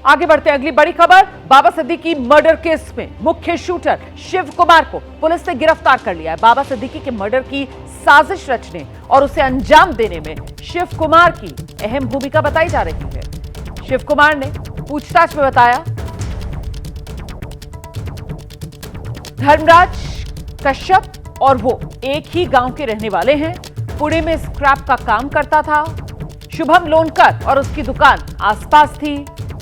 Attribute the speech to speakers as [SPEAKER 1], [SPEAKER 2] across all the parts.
[SPEAKER 1] आगे बढ़ते हैं अगली बड़ी खबर। बाबा सिद्दीकी मर्डर केस में मुख्य शूटर शिव कुमार को पुलिस ने गिरफ्तार कर लिया है। बाबा सिद्दीकी के मर्डर की साजिश रचने और उसे अंजाम देने में शिव कुमार की अहम भूमिका बताई जा रही है। शिव कुमार ने पूछताछ में बताया, धर्मराज कश्यप और वो एक ही गांव के रहने वाले हैं। पुणे में स्क्रैप का काम करता था। शुभम लोनकर और उसकी दुकान आसपास थी।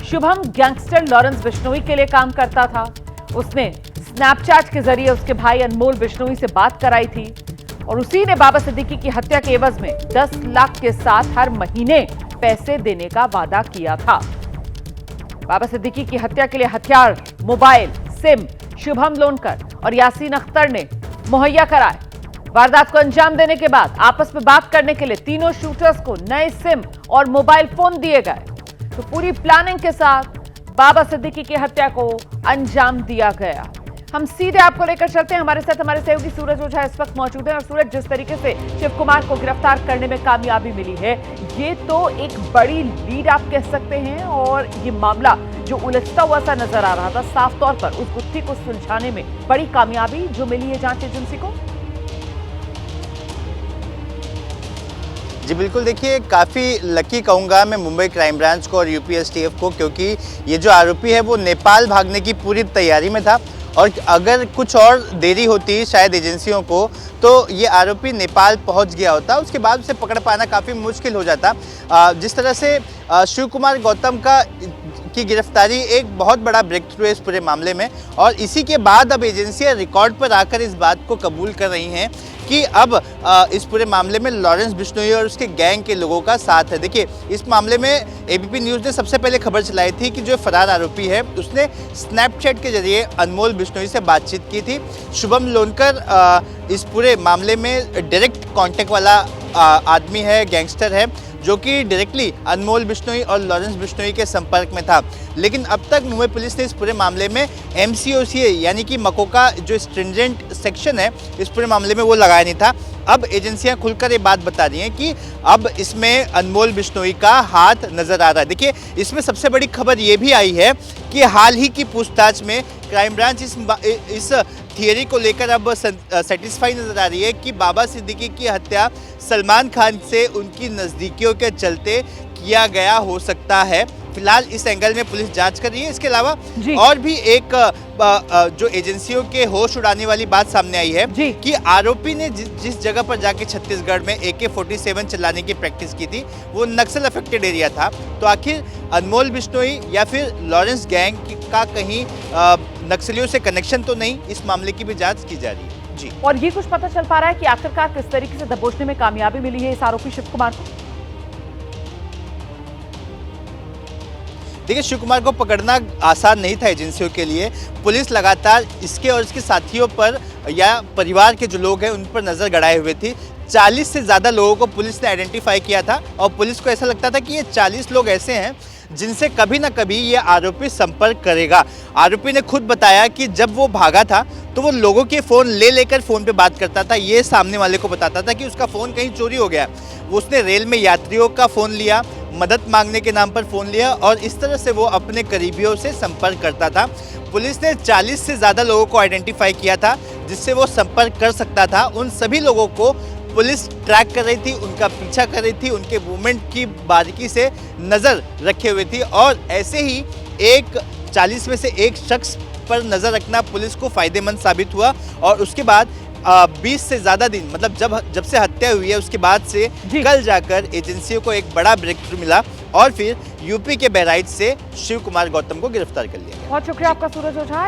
[SPEAKER 1] शुभम गैंगस्टर लॉरेंस बिश्नोई के लिए काम करता था। उसने स्नैपचैट के जरिए उसके भाई अनमोल बिश्नोई से बात कराई थी और उसी ने बाबा सिद्दीकी की हत्या के एवज में 10 लाख के साथ हर महीने पैसे देने का वादा किया था। बाबा सिद्दीकी की हत्या के लिए हथियार, मोबाइल, सिम शुभम लोनकर और यासीन अख्तर ने मुहैया कराए। वारदात को अंजाम देने के बाद आपस में बात करने के लिए तीनों शूटर्स को नए सिम और मोबाइल फोन दिए गए। तो पूरी प्लानिंग के साथ बाबा सिद्दीकी की हत्या को अंजाम दिया गया। हम सीधे आपको लेकर चलते हैं। हमारे साथ हमारे सहयोगी सूरज ओझा इस वक्त मौजूद है। और सूरज, जिस तरीके से शिव कुमार को गिरफ्तार करने में कामयाबी मिली है, ये तो एक बड़ी लीड आप कह सकते हैं। और ये मामला जो उलझता हुआ सा नजर आ रहा था, साफ तौर पर उस गुत्थी को सुलझाने में बड़ी कामयाबी जो मिली है जांच एजेंसी को।
[SPEAKER 2] जी बिल्कुल, देखिए काफ़ी लकी कहूँगा मैं मुंबई क्राइम ब्रांच को और यूपी एसटीएफ को, क्योंकि ये जो आरोपी है वो नेपाल भागने की पूरी तैयारी में था। और अगर कुछ और देरी होती शायद एजेंसियों को, तो ये आरोपी नेपाल पहुंच गया होता। उसके बाद उसे पकड़ पाना काफ़ी मुश्किल हो जाता। जिस तरह से शिव कुमार गौतम की गिरफ्तारी एक बहुत बड़ा ब्रेक थ्रू है इस पूरे मामले में। और इसी के बाद अब एजेंसियां रिकॉर्ड पर आकर इस बात को कबूल कर रही हैं कि अब इस पूरे मामले में लॉरेंस बिश्नोई और उसके गैंग के लोगों का साथ है। देखिए, इस मामले में एबीपी न्यूज़ ने सबसे पहले खबर चलाई थी कि जो फरार आरोपी है उसने स्नैपचैट के जरिए अनमोल बिश्नोई से बातचीत की थी। शुभम लोनकर इस पूरे मामले में डायरेक्ट कांटेक्ट वाला आदमी है, गैंगस्टर है, जो कि डायरेक्टली अनमोल बिश्नोई और लॉरेंस बिश्नोई के संपर्क में था। लेकिन अब तक मुंबई पुलिस ने इस पूरे मामले में MCOCA यानी कि मकोका जो स्ट्रिंजेंट सेक्शन है इस पूरे मामले में वो लगाया नहीं था। अब एजेंसियां खुलकर ये बात बता रही हैं कि अब इसमें अनमोल बिश्नोई का हाथ नजर आ रहा है। देखिए, इसमें सबसे बड़ी खबर ये भी आई है कि हाल ही की पूछताछ में क्राइम ब्रांच इस थियरी को लेकर अब सेटिस्फाई नजर आ रही है कि बाबा सिद्दीकी की हत्या सलमान खान से उनकी नज़दीकियों के चलते किया गया हो सकता है। फिलहाल इस एंगल में पुलिस जांच कर रही है। इसके अलावा और भी एक जो एजेंसियों के होश उड़ाने वाली बात सामने आई है कि आरोपी ने जिस जगह पर जाके छत्तीसगढ़ में AK-47 चलाने की प्रैक्टिस की थी वो नक्सल अफेक्टेड एरिया था। तो आखिर अनमोल बिश्नोई या फिर लॉरेंस गैंग का कहीं नक्सलियों से कनेक्शन तो नहीं, इस मामले की भी जांच की जा रही है। जी,
[SPEAKER 1] और ये कुछ पता चल पा रहा है कि आखिरकार किस तरीके से दबोचने में कामयाबी मिली है इस आरोपी शिव कुमार को?
[SPEAKER 2] देखिए, शिव कुमार को पकड़ना आसान नहीं था एजेंसियों के लिए। पुलिस लगातार इसके और इसके साथियों पर या परिवार के जो लोग हैं उन पर नज़र गड़ाए हुए थी। 40 से ज़्यादा लोगों को पुलिस ने आइडेंटिफाई किया था और पुलिस को ऐसा लगता था कि ये 40 लोग ऐसे हैं जिनसे कभी ना कभी ये आरोपी संपर्क करेगा। आरोपी ने खुद बताया कि जब वो भागा था तो वो लोगों के फ़ोन लेकर फ़ोन पे बात करता था। ये सामने वाले को बताता था कि उसका फ़ोन कहीं चोरी हो गया। वो उसने रेल में यात्रियों का फ़ोन लिया, मदद मांगने के नाम पर फ़ोन लिया और इस तरह से वो अपने करीबियों से संपर्क करता था। पुलिस ने 40 से ज़्यादा लोगों को आइडेंटिफाई किया था जिससे वो संपर्क कर सकता था। उन सभी लोगों को पुलिस ट्रैक कर रही थी, उनका पीछा कर रही थी, उनके मूवमेंट की बारीकी से नज़र रखे हुए थी। और ऐसे ही 40 में से एक शख्स पर नज़र रखना पुलिस को फ़ायदेमंद साबित हुआ। और उसके बाद 20 से ज़्यादा दिन, मतलब जब से हत्या हुई है उसके बाद से कल जाकर एजेंसियों को एक बड़ा ब्रेक थ्रू मिला और फिर यूपी के बहराइच से शिव कुमार गौतम को गिरफ्तार कर लिया गया।
[SPEAKER 1] बहुत शुक्रिया आपका सूरज ओझा।